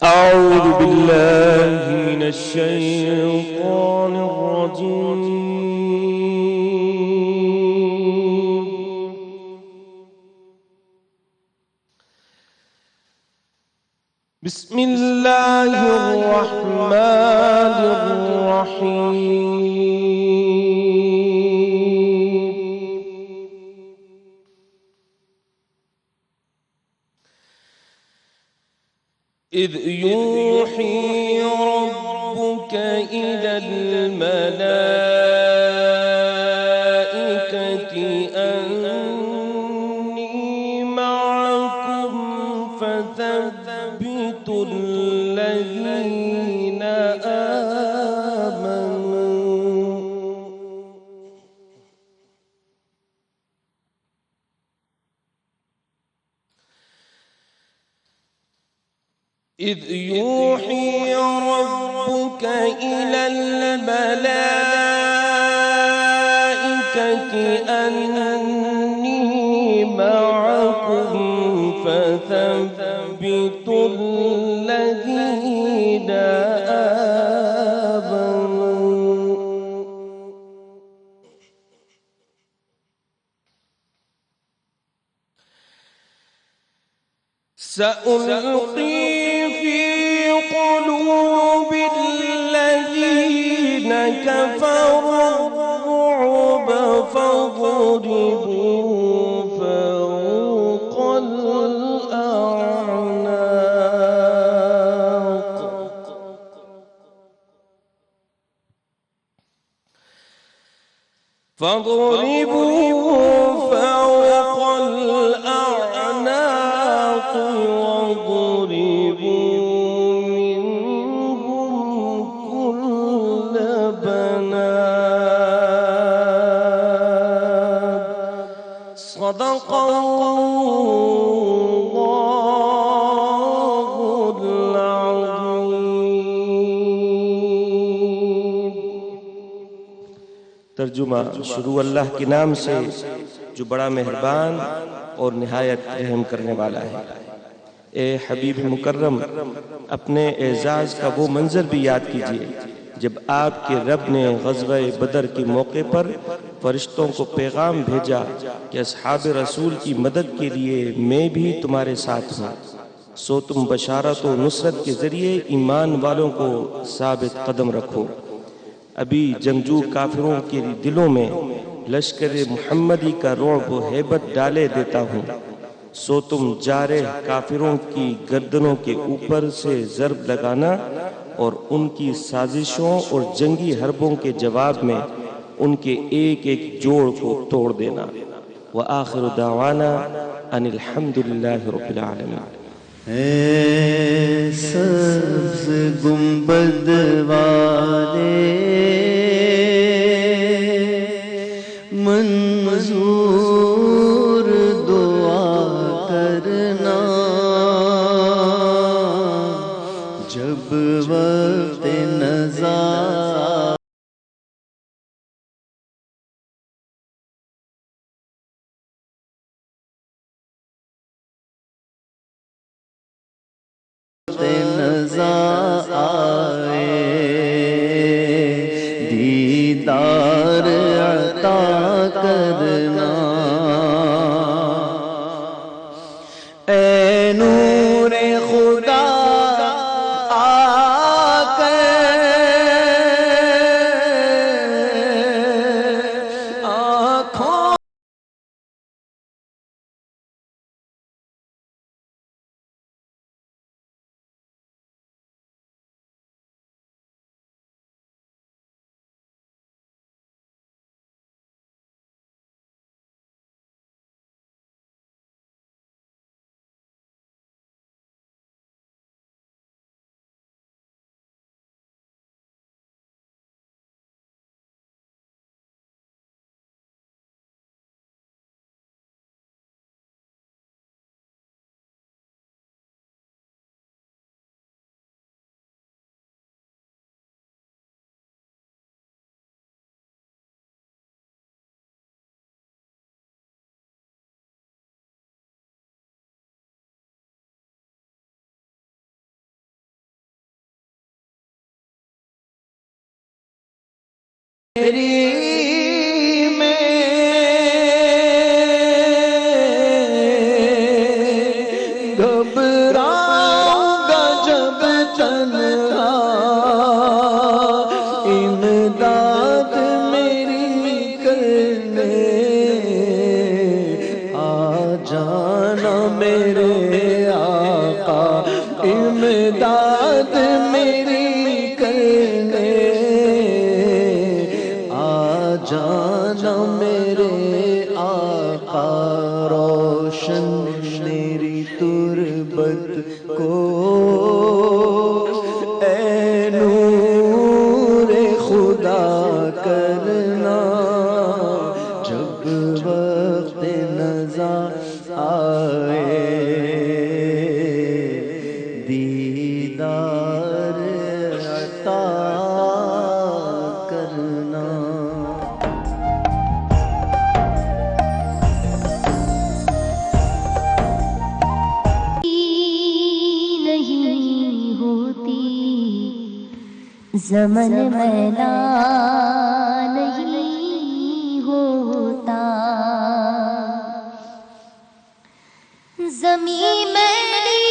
أعوذ بالله من الشيطان الرجيم. بسم الله الرحمن الرحيم. إذ يوحي ربك إلى الملائكة أني معكم فثبتوا الذين آمنوا. إذ يوحي ربك إلى الملائكة أني معكم فثبتوا الذين آمنوا. سألقي في قلوب الذين كفروا الرعب فاضربوا فوق الأعناق. وضربوا منهم كل بنان. صدق الله العظيم. ترجمہ شروع اللہ کے نام سے جو بڑا مہربان اور نہایت رحم کرنے والا ہے. اے حبیب مکرم، اپنے اعزاز کا وہ منظر بھی یاد کیجئے جب آپ کے رب نے غزوہ بدر کے موقع پر فرشتوں کو پیغام بھیجا کہ اصحاب رسول کی مدد کے لیے میں بھی تمہارے ساتھ ہوں، سو تم بشارت و نصرت کے ذریعے ایمان والوں کو ثابت قدم رکھو. ابھی جنگجو کافروں کے دلوں میں لشکر محمدی کا رعب و ہیبت ڈالے دیتا ہوں، سو تم جارح کافروں کی گردنوں کے اوپر سے ضرب لگانا اور ان کی سازشوں اور جنگی حربوں کے جواب میں ان کے ایک ایک جوڑ کو توڑ دینا. وآخر دعوانا ان الحمدللہ رب العالمین. اے سبز گنبد والے منظور دعا کرنا، جب وقت نزا آئے دیدار عطا کرنا. اے نور خدا آ کر آنکھوں امداد میری کرنے آ جانا میرے آقا، روشن میری تربت کو اے نور خدا کرنا، جب وقت نزا آئے دیدار عطا کرنا۔ نہیں ہوتی زمن میلا نہیں ہوتا، زمین میلی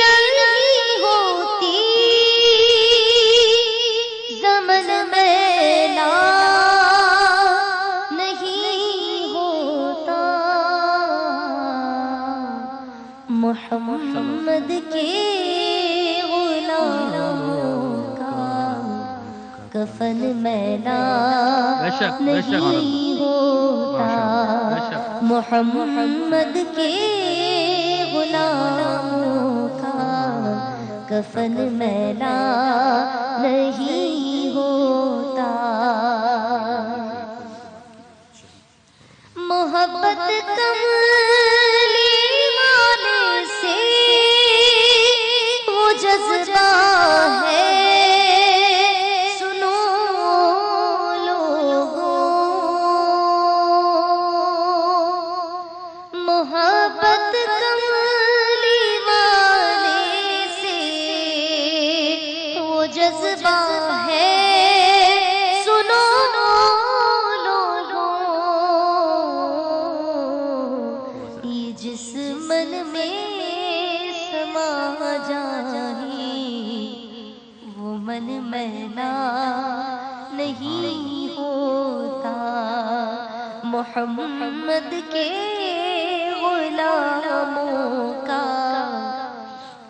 نہیں ہوتی، زمن میلا نہیں ہوتا، محمد کے غلاموں کا کفن میلا نہیں ہوتا، محمد کے غلاموں کا کفن میلا نہیں ہوتا، محبت کملی والے سے وہ جذبہ ہے، سنو لوگوں، محبت کملی والے سے وہ جذبہ ہے، سنو یہ جس من میں سما جائے وہ من میلا نہیں ہوتا، محمد کے غلاموں کا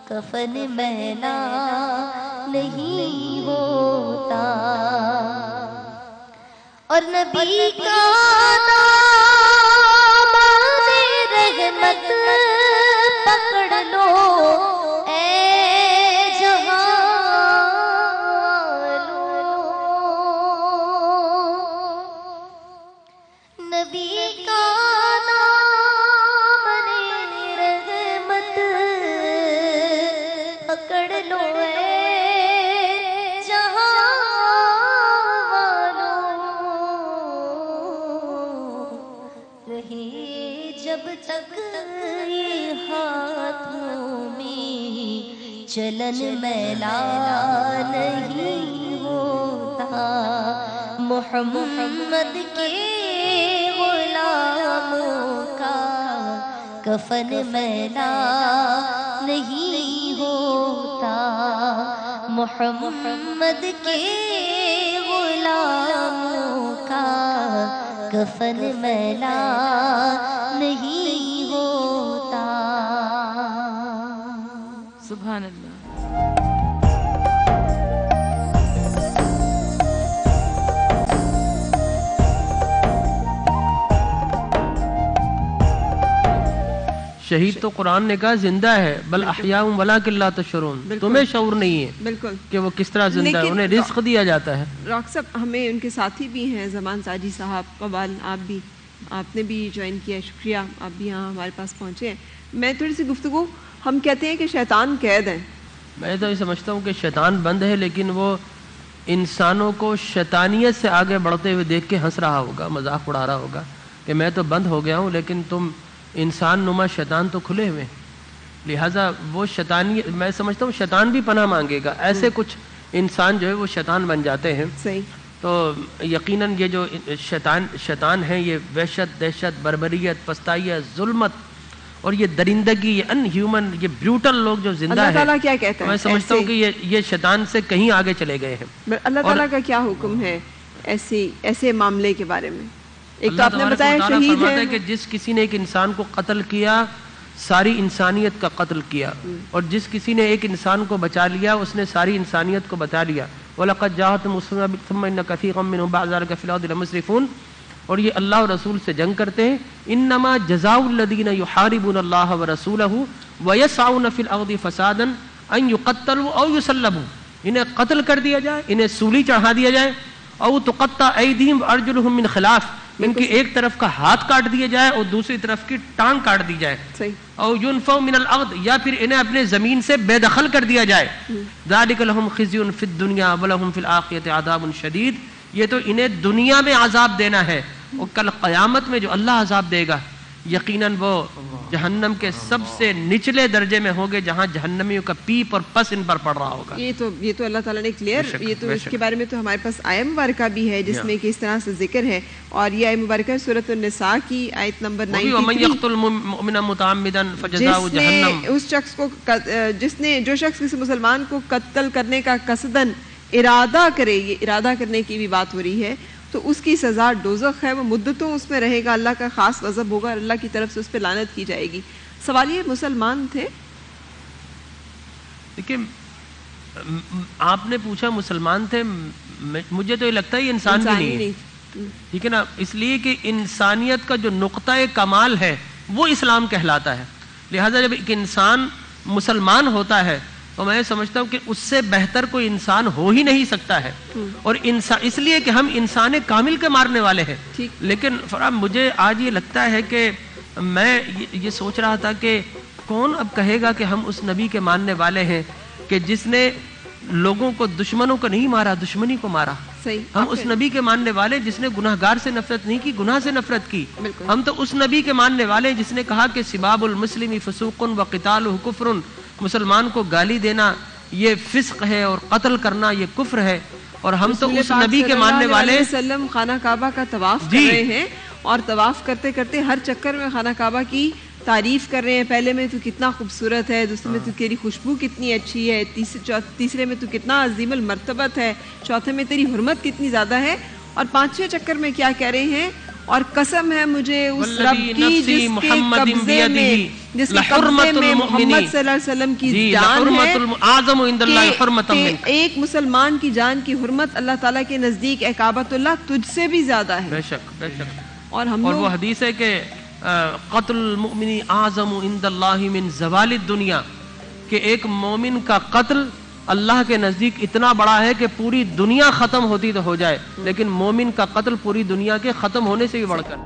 کفن میلا نہیں ہوتا، اور نبی کا رحمت پکڑ لو اے جہاں لو، نبی کا نام رحمت پکڑ لو اے جہاں رہے جب تک یہ ہاتھوں میں چلن میلا نہیں ہوتا، محمد کے غلاموں کا کفن میلا نہیں ہوتا، محمد کے غلاموں کا کفن میلا نہیں ہوتا۔ سبحان اللہ۔ شہید تو قرآن نے کہا زندہ ہے، بل احیاء ولکن لا تشعرون، تمہیں شعور نہیں ہے بالکل کہ وہ کس طرح زندہ ہے، انہیں رزق دیا جاتا ہے۔ ڈاکٹر صاحب ہمیں ان کے ساتھی بھی ہیں، زمان ساجی صاحب، قبال آپ نے بھی جوائن کیا، شکریہ آپ بھی یہاں ہمارے پاس پہنچے ہیں۔ میں تھوڑی سی گفتگو، ہم کہتے ہیں کہ شیطان قید ہے، میں تو یہ سمجھتا ہوں کہ شیطان بند ہے، لیکن وہ انسانوں کو شیطانیت سے آگے بڑھتے ہوئے دیکھ کے ہنس رہا ہوگا، مذاق اڑا رہا ہوگا کہ میں تو بند ہو گیا ہوں لیکن تم انسان نما شیطان تو کھلے ہوئے، لہٰذا وہ شیطانی، میں سمجھتا ہوں شیطان بھی پناہ مانگے گا، ایسے کچھ انسان جو ہے وہ شیطان بن جاتے ہیں۔ صحیح۔ تو یقیناً یہ جو شیطان ہے یہ وحشت، دہشت، بربریت، پستائیت، ظلمت اور یہ درندگی، یہ ان ہیومن، یہ بریوٹل لوگ جو زندہ اللہ ہے، تعالیٰ کیا کہتا ہے؟ میں سمجھتا ہوں کہ یہ شیطان سے کہیں آگے چلے گئے ہیں۔ اللہ تعالیٰ کا کیا حکم ہے ایسے معاملے کے بارے میں؟ ایک تو اللہ آپ نے تبارک بتایا و تعالیٰ شہید فرماتا ہے ہے کہ جس کسی نے ایک انسان کو قتل کیا ساری انسانیت کا قتل کیا، اور جس کسی نے ایک انسان کو بچا لیا اس نے ساری انسانیت کو بچا لیا۔ وَلَقَدْ جَاءَتْهُمْ رُسُلُنَا ثُمَّ إِنَّ كَثِيرًا مِّنْهُمْ بَعْدَ ذَلِكَ فِي الْأَرْضِ لَمُسْرِفُونَ، اور یہ اللہ اور رسول سے جنگ کرتے ہیں۔ انما جزاء الذین یحاربون اللہ ورسولہ ویسعون فی الارض فسادا ان یقتلوا او یصلبوا، انہیں قتل کر دیا جائے، انہیں سولی چڑھا دیا جائے، او تقطع ایدیہم وارجلہم من خلاف، ان کی ایک طرف کا ہاتھ کاٹ دیا جائے اور دوسری طرف کی ٹانگ کاٹ دی جائے، صحیح، او ينفوا من الارض، یا پھر انہیں اپنے زمین سے بے دخل کر دیا جائے۔ ذالک لہم خزی فی الدنیا ولہم فی الآخرۃ عذاب شدید، یہ تو انہیں دنیا میں عذاب دینا ہے، اور کل قیامت میں جو اللہ عذاب دے گا یقیناً وہ جہنم کے سب سے نچلے درجے میں ہوگے، جہاں جہنمیوں کا پیپ اور پس ان پر پڑ رہا ہوگا۔ یہ تو اللہ تعالیٰ نے کلیئر، یہ تو بے اس شک کے بارے میں تو ہمارے پاس آیہ مبارکہ بھی ہے جس میں کہ اس طرح سے ذکر ہے، اور یہ آیہ مبارکہ سورۃ النساء کی آیت نمبر 93، وَمَن يَقْتُلْ مُؤْمِنًا مُتَعَمِّدًا فَجَزَاؤُهُ جَهَنَّمُ، جو شخص کسی مسلمان کو قتل کرنے کا قصداً ارادہ کرے، یہ ارادہ کرنے کی بھی بات ہو رہی ہے، تو اس کی سزا دوزخ ہے، وہ مدتوں اس میں رہے گا، اللہ کا خاص غضب ہوگا، اللہ کی طرف سے اس پہ لعنت کی جائے گی۔ سوال یہ مسلمان تھے؟ دیکھیں آپ نے پوچھا مسلمان تھے، مجھے تو یہ لگتا ہے یہ انسان بھی نہیں ہے، ٹھیک ہے نا، اس لیے کہ انسانیت کا جو نقطہ کمال ہے وہ اسلام کہلاتا ہے، لہٰذا جب ایک انسان مسلمان ہوتا ہے تو میں سمجھتا ہوں کہ اس سے بہتر کوئی انسان ہو ہی نہیں سکتا ہے، اور اس لیے کہ ہم انسان کامل کے مارنے والے ہیں۔ لیکن فرام مجھے آج یہ لگتا ہے کہ میں یہ سوچ رہا تھا کہ کون اب کہے گا کہ ہم اس نبی کے ماننے والے ہیں کہ جس نے لوگوں کو، دشمنوں کو نہیں مارا، دشمنی کو مارا۔ ہم اس نبی کے ماننے والے جس نے گناہگار سے نفرت نہیں کی، گناہ سے نفرت کی۔ ہم تو اس نبی کے ماننے والے جس نے کہا کہ سباب المسلم فسوق وقتالہ کفر، مسلمان کو گالی دینا یہ فسق ہے اور قتل کرنا یہ کفر ہے، اور ہم تو اس نبی کے ماننے والے وسلم خانہ کعبہ کا طواف کر رہے ہیں، اور طواف کرتے کرتے ہر چکر میں خانہ کعبہ کی تعریف کر رہے ہیں، پہلے میں تو کتنا خوبصورت ہے، دوسرے میں تو تیری خوشبو کتنی اچھی ہے، تیسرے میں تو کتنا عظیم المرتبت ہے، چوتھے میں تیری حرمت کتنی زیادہ ہے، اور پانچویں چکر میں کیا کہہ رہے ہیں، اور قسم ہے مجھے اس رب کی جس کے قبضے میں محمد صلی اللہ علیہ وسلم کی جان ہے، کہ ایک مسلمان کی جان کی حرمت اللہ تعالیٰ کے نزدیک کعبۃ اللہ تجھ سے بھی زیادہ ہے۔ بے شک بے شک، اور وہ حدیث ہے کہ قتل المؤمن اعظم عند اللہ من زوال الدنیا، کہ ایک مومن کا قتل اللہ کے نزدیک اتنا بڑا ہے کہ پوری دنیا ختم ہوتی تو ہو جائے، لیکن مومن کا قتل پوری دنیا کے ختم ہونے سے بھی بڑھ کر